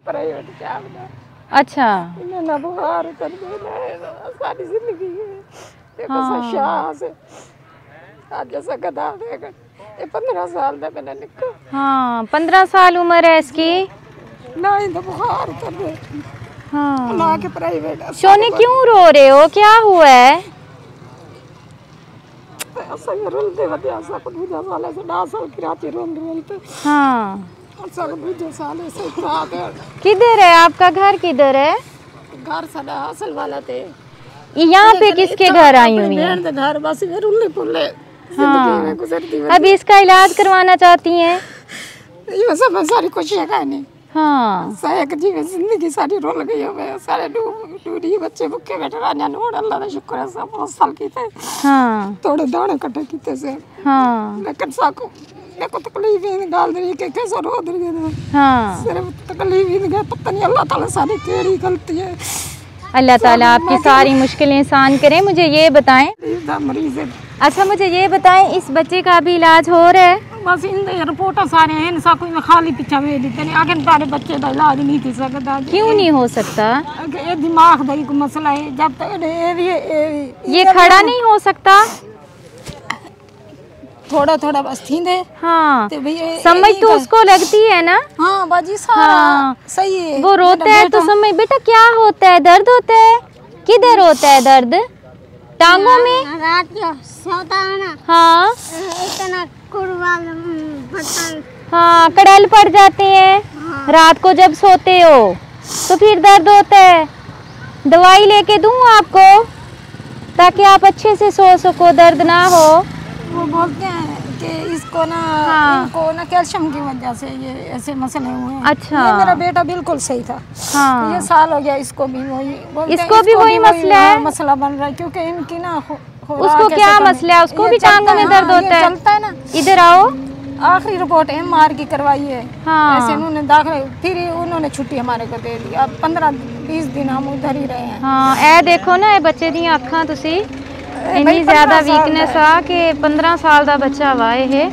Private job ना। अच्छा इन्हें बुखार उतर गया सारी जिंदगी देखो शाह से आज जैसा गधा देगा ये 15 साल का मैंने निकल। हाँ 15 साल उम्र है इसकी। नहीं तो बुखार उतर गया। हाँ ना के प्राइवेट। सोनी क्यों रो रहे हो, क्या हुआ है? ऐसा ये रोलते बते ऐसा कुछ भी साल से 10 साल की रात रोलते। हाँ ऐसा कुछ भी साल से साथ है। किधर है आपका घर, किधर है? घर सदा असल वाला थे। यहाँ पे किसके घर आई हुई है? घर बस रुल्ले पुल्ले जिंदगी में गुजरती है। अभी इसका इलाज करवाना चाहती हैं? ये सब सारी कोशिशें का नहीं। हाँ सारे जीवन जिंदगी सारी रोल गई है। सारे डूडी बच्चे भूखे बैठे राजा नोड़ अल्लाह का शुक्र है सब 5 साल की थे। हाँ थोड़े दाने कटे कीते से। हाँ लेकिन साको देखो तकलीफ ही गाल दे के कैसे रो दे गए। हाँ सिर्फ तकलीफ ही गया पता नहीं अल्लाह ताला सारी केड़ी गलती है। अल्लाह ताला आपकी सारी मुश्किलें आसान करें। मुझे ये बताएं, मरीज है। अच्छा मुझे ये बताएं इस बच्चे का भी इलाज हो रहा है? बस इन रिपोर्ट सारे हैं सा कोई खाली पीछा वे देते नहीं आगे तारे बच्चे का इलाज नहीं थी सकता। क्यों नहीं हो सकता? ये दिमाग का कोई मसला है। जब तक ये खड़ा नहीं हो सकता थोड़ा थोड़ा बस थी दे। हाँ तो भैया समझ तो उसको लगती है ना। हाँ बाजी सारा हाँ सही है। वो रोता है तो समझ बेटा क्या होता है, दर्द होता है? किधर होता है दर्द? टांगों में? रात को सोता है ना। हाँ इतना कुर्बान हाँ कड़ल पड़ जाते हैं। हाँ। रात को जब सोते हो तो फिर दर्द होता है। दवाई लेके दूं आपको ताकि आप अच्छे से सो सको, दर्द ना हो? वो बोलते हैं कि इसको ना इनको ना कैल्शियम की वजह से ये ऐसे मसले हुए हैं। अच्छा ये मेरा बेटा बिल्कुल सही था। हाँ ये साल हो गया इसको भी वही इसको भी वही मसला है। मसला बन रहा है क्योंकि इनकी ना उसको क्या मसला है? उसको भी टांगों में दर्द होता है? चलता है ना। इधर आओ। आखिरी रिपोर्ट MR की करवाई है। हाँ ऐसे उन्होंने दाखिल फिर उन्होंने छुट्टी हमारे को दे दी। अब 15-20 दिन हम उधर ही रहे हैं। हाँ ए देखो ना ए बच्चे दी अखा तुसी इन्नी ज्यादा वीकनेस आ कि 15 साल ਦਾ ਬੱਚਾ ਵਾ ਇਹ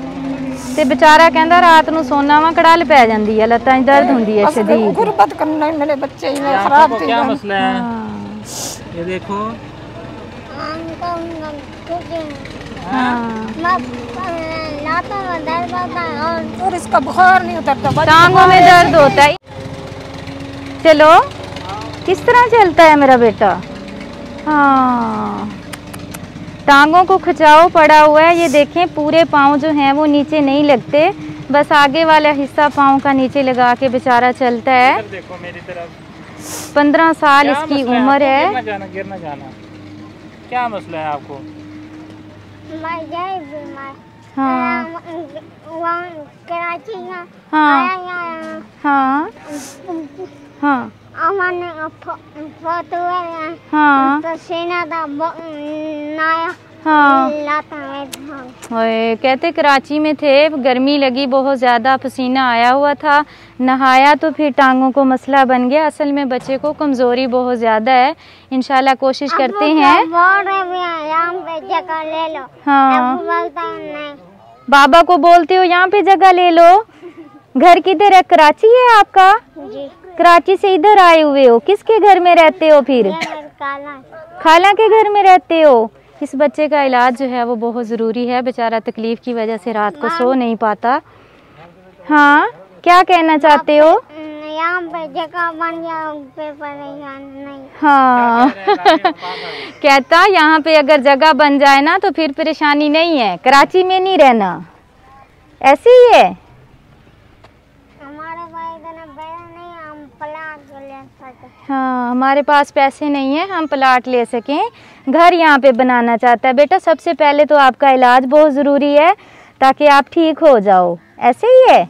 ਤੇ बेचारा ਕਹਿੰਦਾ ਰਾਤ ਨੂੰ ਸੋਨਾ ਵਾ ਕੜਾਲ ਪੈ ਜਾਂਦੀ ਹੈ, ਲੱਤਾਂ 'ਚ ਦਰਦ ਹੁੰਦੀ है शदीद। गुरबत करना है मेरे बच्चे ही में खराब थी। क्या मसला है? ये देखो और इसका बुखार नहीं उतरता, टांगों में दर्द होता है। चलो किस तरह चलता है मेरा बेटा? हाँ टांगों को खिंचाव पड़ा हुआ है। ये देखें पूरे पाँव जो हैं वो नीचे नहीं लगते, बस आगे वाला हिस्सा पाँव का नीचे लगा के बेचारा चलता है। देखो मेरी तरफ। 15 साल इसकी उम्र है। गिरना जाना क्या मसला है आपको? हाँ कराची हाँ हाँ हाँ हाँ हाँ ओए कहते कराची में थे, गर्मी लगी बहुत ज़्यादा, पसीना आया हुआ था, नहाया तो फिर टांगों को मसला बन गया। असल में बच्चे को कमज़ोरी बहुत ज़्यादा है। इंशाल्लाह कोशिश करते हैं। जगह ले लो। हाँ नहीं। बाबा को बोलते हो यहाँ पे जगह ले लो। घर किधर है? कराची है आपका? जी। कराची से इधर आए हुए हो? किसके घर में रहते हो फिर? खाला के घर में रहते हो। इस बच्चे का इलाज जो है वो बहुत ज़रूरी है, बेचारा तकलीफ़ की वजह से रात को सो नहीं पाता। हाँ क्या कहना चाहते हो? यहाँ पे जगह बन गया पे नहीं। हाँ कहता यहाँ पे अगर जगह बन जाए ना तो फिर परेशानी नहीं है, कराची में नहीं रहना। ऐसे ही है। हाँ हमारे पास पैसे नहीं है हम प्लाट ले सकें, घर यहाँ पे बनाना चाहता है। बेटा सबसे पहले तो आपका इलाज बहुत ज़रूरी है ताकि आप ठीक हो जाओ। ऐसे ही है।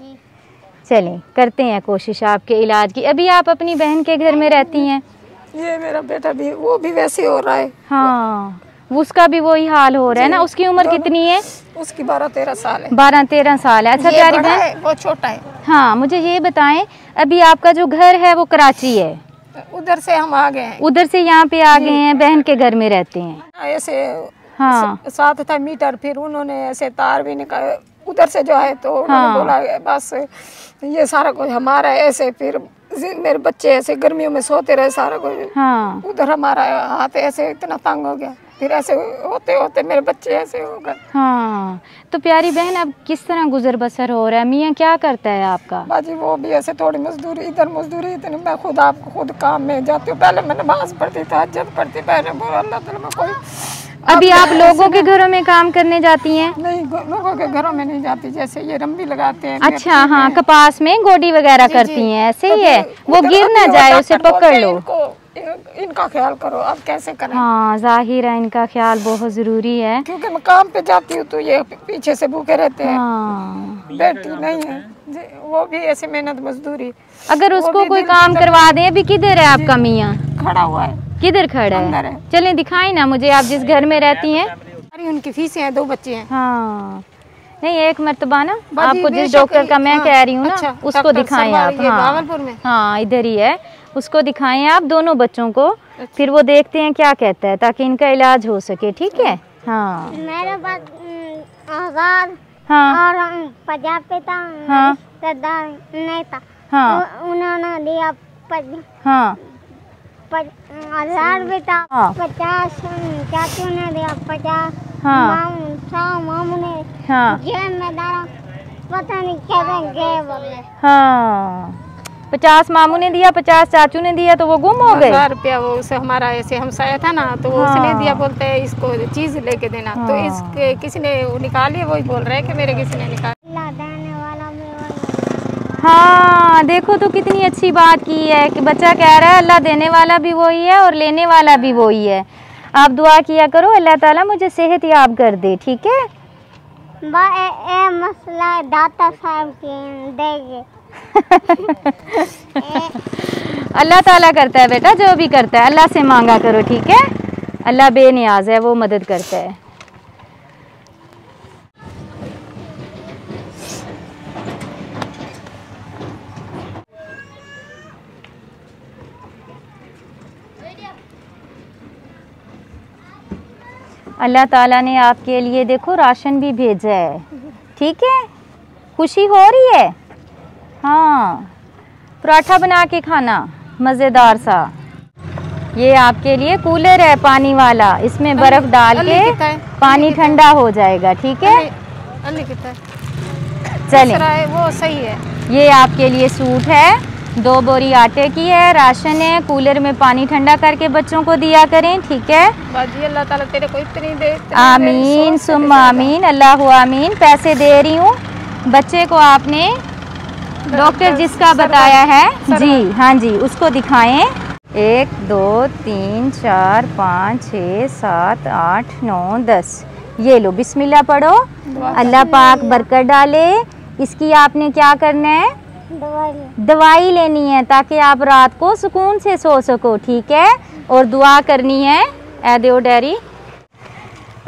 चलें करते हैं कोशिश आपके इलाज की। अभी आप अपनी बहन के घर में रहती हैं? ये मेरा बेटा भी वो भी वैसे हो रहा है। हाँ उसका भी वही हाल हो रहा है ना। उसकी उम्र कितनी है? उसकी 12-13 साल है। 12-13 साल है। अच्छा प्यारी बहन वो छोटा है। हाँ मुझे ये बताएं अभी आपका जो घर है वो कराची है? उधर से हम आ गए हैं। उधर से यहाँ पे आ गए हैं, बहन के घर में रहते हैं। ऐसे हाँ 7 था मीटर, फिर उन्होंने ऐसे तार भी निकाले उधर से जो है तो उन्होंने बोला बस ये सारा कुछ हमारा है। ऐसे फिर मेरे बच्चे ऐसे गर्मियों में सोते रहे सारा कोई। हाँ उधर हमारा हाथ ऐसे इतना तंग हो गया, फिर ऐसे होते होते मेरे बच्चे ऐसे हो गए। हाँ तो प्यारी बहन अब किस तरह गुजर बसर हो रहा है? मियाँ क्या करता है आपका? बाजी वो भी ऐसे थोड़ी मजदूरी इधर मजदूरी इतनी, मैं खुद काम में जाती हूँ। पहले मैं नमाज पढ़ती था, हज्जत पढ़ती, पहले अल्लाह ताला में कोई। अभी आप लोगों के घरों में काम करने जाती हैं? नहीं, लोगों के घरों में नहीं जाती, जैसे ये रंबी लगाते हैं। अच्छा हाँ, कपास में गोडी वगैरह करती हैं, ऐसे ही है। वो गिर ना जाए, उसे पकड़ लो। इनका ख्याल करो, अब कैसे करें? हाँ जाहिर है इनका ख्याल बहुत जरूरी है, क्योंकि मैं काम पे जाती हूँ तो ये पीछे से भूखे रहते हैं। हाँ। बेटी नहीं है, वो भी ऐसे मेहनत मजदूरी। अगर उसको कोई काम करवा दें। अभी किधर है आपका मियाँ? खड़ा हुआ है। किधर खड़ा है? चलें दिखाई ना मुझे, आप जिस घर में रहती हैं। अरे उनकी फीसें हैं, 2 बच्चे हैं। हाँ नहीं, एक मर्तबा ना आपको जिस डॉक्टर का मैं कह रही हूँ ना, अच्छा, उसको दिखाएं आप। हाँ भागलपुर में। हाँ इधर ही है, उसको दिखाएं आप दोनों बच्चों को। फिर वो देखते हैं क्या कहता है, ताकि इनका इलाज हो सके। ठीक है? हाँ मेरे पास 1000 हाँ और 50 पे था। हाँ रिश्तेदार नहीं था। हाँ उन्होंने दिया हाँ 1000 भी था। हाँ 50 चाचू ने दिया, 50 हाँ मामू ने। हाँ जेब में डाला, पता नहीं कैसे गए बोले। हाँ 50 मामू ने दिया, 50 चाचू ने दिया, तो वो गुम हो गए। 1000 रुपया वो उसे हमारा ऐसे हमसाया था ना, तो वो उसने दिया, बोलते हैं इसको चीज लेके देना। तो इसके किसी ने वो निकाली, वही बोल रहे हैं कि मेरे किसी ने निकाली। अल्लाह देने वाला भी वही। हाँ देखो तो कितनी अच्छी बात की है कि बच्चा कह रहा है अल्लाह देने वाला भी वही है और लेने वाला भी वही है। आप दुआ किया करो अल्लाह ताला मुझे सेहत याब कर दे। ठीक है? ए मसला दाता साहब की देंगे। अल्लाह ताला करता है बेटा, जो भी करता है अल्लाह से मांगा करो। ठीक है? अल्लाह बेनियाज है, वो मदद करता है। अल्लाह ताला ने आपके लिए देखो राशन भी भेजा है। ठीक है? खुशी हो रही है? हाँ पराठा बना के खाना मज़ेदार सा। ये आपके लिए कूलर है पानी वाला, इसमें बर्फ डाल के पानी ठंडा हो जाएगा। ठीक है? चलें, वो सही है। ये आपके लिए सूट है, 2 बोरी आटे की है, राशन है। कूलर में पानी ठंडा करके बच्चों को दिया करें। ठीक है? बाजी अल्लाह ताला तेरे को इतनी दे। आमीन सुम्मा आमीन, अल्लाह आमीन। पैसे दे रही हूँ, बच्चे को आपने डॉक्टर जिसका बताया है जी, हाँ जी, उसको दिखाएं। 1 2 3 4 5 6 7 8 9 10। ये लो बिस्मिल्लाह पढ़ो, अल्लाह पाक बरकत डाले। इसकी आपने क्या करना है? दवाई लेनी है, ताकि आप रात को सुकून से सो सको। ठीक है? और दुआ करनी है। ए दो डैरी,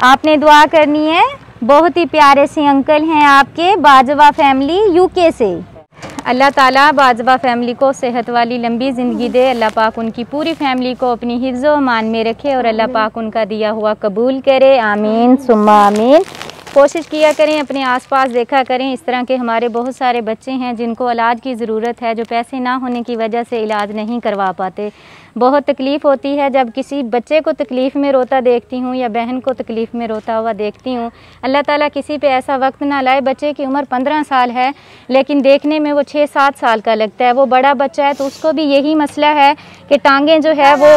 आपने दुआ करनी है। बहुत ही प्यारे से अंकल हैं आपके, बाजवा फैमिली यूके से। अल्लाह ताला बाजवा फैमिली को सेहत वाली लंबी ज़िंदगी दे। अल्लाह पाक उनकी पूरी फैमिली को अपनी हिफ्ज़ व अमान में रखे और अल्लाह पाक उनका दिया हुआ कबूल करे। आमीन सुम्मा आमीन। कोशिश किया करें, अपने आसपास देखा करें। इस तरह के हमारे बहुत सारे बच्चे हैं जिनको इलाज की ज़रूरत है, जो पैसे ना होने की वजह से इलाज नहीं करवा पाते। बहुत तकलीफ़ होती है जब किसी बच्चे को तकलीफ़ में रोता देखती हूँ या बहन को तकलीफ़ में रोता हुआ देखती हूँ। अल्लाह ताला किसी पे ऐसा वक्त ना लाए। बच्चे की उम्र 15 साल है, लेकिन देखने में वो 6-7 साल का लगता है। वो बड़ा बच्चा है तो उसको भी यही मसला है कि टांगें जो है वो,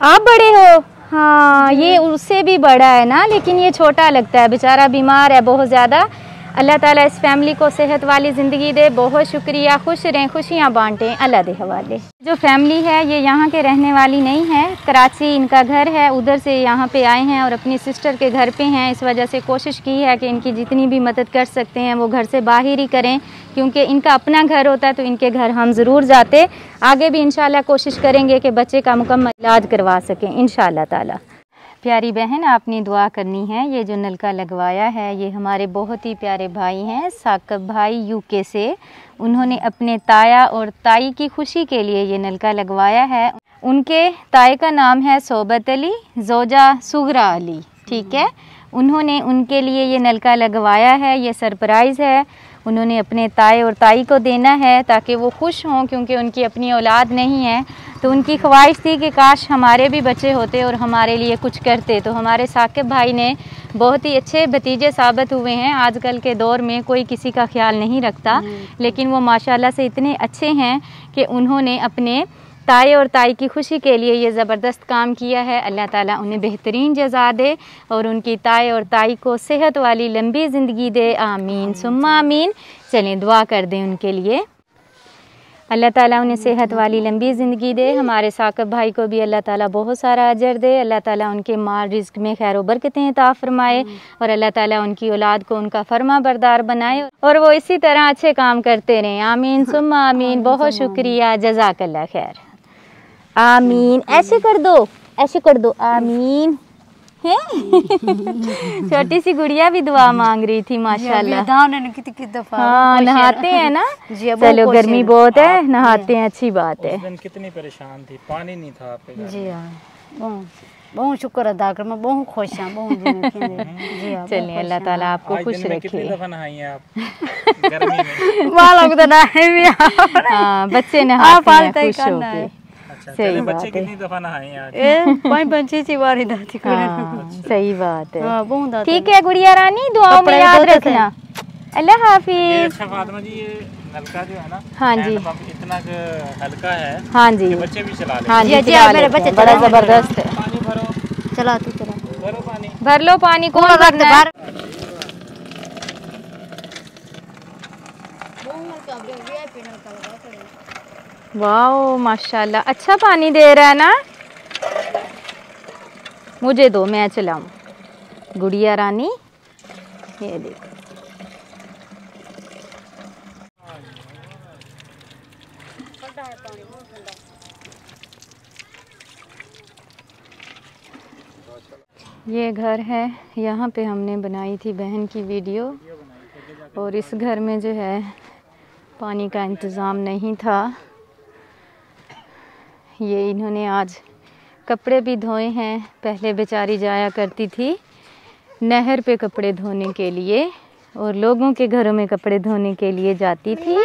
आप बड़े हो, हाँ ये उससे भी बड़ा है ना, लेकिन ये छोटा लगता है, बेचारा बीमार है बहुत ज़्यादा। अल्लाह ताला इस फैमिली को सेहत वाली ज़िंदगी दे। बहुत शुक्रिया, खुश रहें, खुशियाँ बांटें, अल्लाह दे हवाले। जो फैमिली है ये यहाँ के रहने वाली नहीं है, कराची इनका घर है, उधर से यहाँ पे आए हैं और अपनी सिस्टर के घर पे हैं। इस वजह से कोशिश की है कि इनकी जितनी भी मदद कर सकते हैं वो घर से बाहर ही करें, क्योंकि इनका अपना घर होता है तो इनके घर हम ज़रूर जाते। आगे भी इंशाल्लाह कोशिश करेंगे कि बच्चे का मुकम्मल इलाज करवा सकें इंशाल्लाह ताला। प्यारी बहन आपने दुआ करनी है। ये जो नलका लगवाया है ये हमारे बहुत ही प्यारे भाई हैं, साकब भाई यूके से। उन्होंने अपने ताया और ताई की खुशी के लिए ये नलका लगवाया है। उनके ताए का नाम है सोबत अली, जोजा सुगरा अली। ठीक है? उन्होंने उनके लिए ये नलका लगवाया है, ये सरप्राइज़ है। उन्होंने अपने ताए और ताई को देना है ताकि वो खुश हों, क्योंकि उनकी अपनी औलाद नहीं है। तो उनकी ख्वाहिश थी कि काश हमारे भी बच्चे होते और हमारे लिए कुछ करते। तो हमारे साकिब भाई ने बहुत ही अच्छे भतीजे साबित हुए हैं। आजकल के दौर में कोई किसी का ख्याल नहीं रखता, लेकिन वो माशाल्लाह से इतने अच्छे हैं कि उन्होंने अपने ताए और ताई की खुशी के लिए ये ज़बरदस्त काम किया है। अल्लाह ताला उन्हें बेहतरीन जज़ा दे और उनकी ताए और ताई को सेहत वाली लंबी ज़िंदगी दे। आमीन सुम्मा आमीन। चलें दुआ कर दें उनके लिए। अल्लाह ताला उन्हें सेहत वाली लंबी ज़िंदगी दे। हमारे साकिब भाई को भी अल्लाह ताला बहुत सारा अजर दे। अल्लाह ताला उनके माल रिज़्क़ में खैर व बरकतें अता फरमाए और अल्लाह ताला उनकी औलाद को उनका फरमा बरदार बनाए और वो इसी तरह अच्छे काम करते रहें। आमीन सुम्मा आमीन। बहुत शुक्रिया, जज़ाकल्लाह खैर। आमीन। ऐसे कर दो, ऐसे कर दो। आमीन। छोटी सी गुड़िया भी दुआ मांग रही थी माशाल्लाह। हाँ, नहाते हैं ना। चलो गर्मी बहुत है, नहाते हैं, अच्छी बात है। उस दिन कितनी परेशान थी, पानी नहीं था आपके घर। जी हाँ, बहुत शुक्र अदा कर, मैं बहुत खुश हूँ, बहुत जी हाँ। चलिए अल्लाह ताला आपको खुश रखे। कितनी दफा नहाई हैं आप गर्मी में? हाँ, बच्चे नहाते हैं खुश होके। सही बात है। कितनी दफा नहाई आज? सही बात है। ठीक है गुड़िया रानी, दुआओं में याद रखना। अल्लाह हाफिज। अच्छा फातिमा जी, ये नलका जो है ना, हाँ जी, इतना हल्का है, हाँ जी, बच्चे भी चला लेते। हाँ जी, मेरे बच्चे बड़ा जबरदस्त है। पानी भरो, चला तू चला, भरो पानी, भर लो पानी। कौन भरना है? वाओ माशाल्लाह, अच्छा पानी दे रहा है ना। मुझे दो, मैं चलाऊं। गुड़िया रानी ये देखो, ये घर है, यहाँ पे हमने बनाई थी बहन की वीडियो। और इस घर में जो है पानी का इंतज़ाम नहीं था। ये इन्होंने आज कपड़े भी धोए हैं। पहले बेचारी जाया करती थी नहर पे कपड़े धोने के लिए और लोगों के घरों में कपड़े धोने के लिए जाती थी।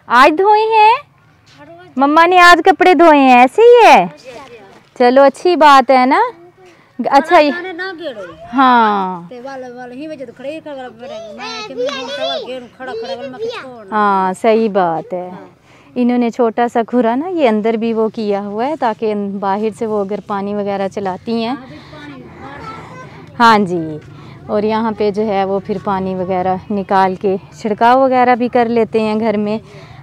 आज धोए हैं मम्मा ने, आज कपड़े धोए हैं, ऐसे ही है। चलो अच्छी बात है ना। अच्छा हाँ हाँ, सही बात है। इन्होंने छोटा सा खुरा ना ये अंदर भी वो किया हुआ है ताकि बाहर से वो अगर पानी वगैरह चलाती हैं। हाँ जी, और यहाँ पे जो है वो फिर पानी वगैरह निकाल के छिड़काव वगैरह भी कर लेते हैं घर में।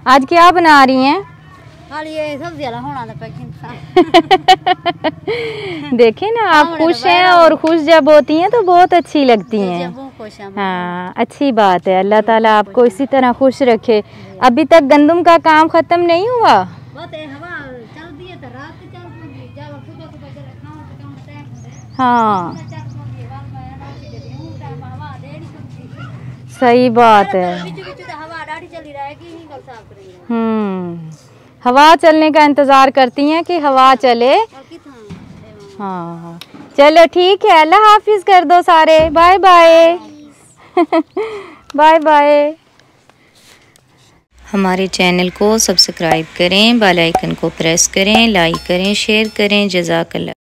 आज क्या बना रही हैं? देखें ना, आप खुश हैं और खुश जब होती हैं तो बहुत अच्छी लगती हैं। हाँ, अच्छी बात है। अल्लाह ताला आपको इसी तरह खुश रखे। अभी तक गंदम का काम ख़त्म नहीं हुआ? हाँ, सही बात है। हवा चलने का इंतज़ार करती हैं कि हवा चले। हाँ, चलो ठीक है, अल्लाह हाफिज़ कर दो सारे। Bye bye. Bye bye. हमारे चैनल को सब्सक्राइब करें, बेल आइकन को प्रेस करें, लाइक करें, शेयर करें। जज़ाकल्लाह।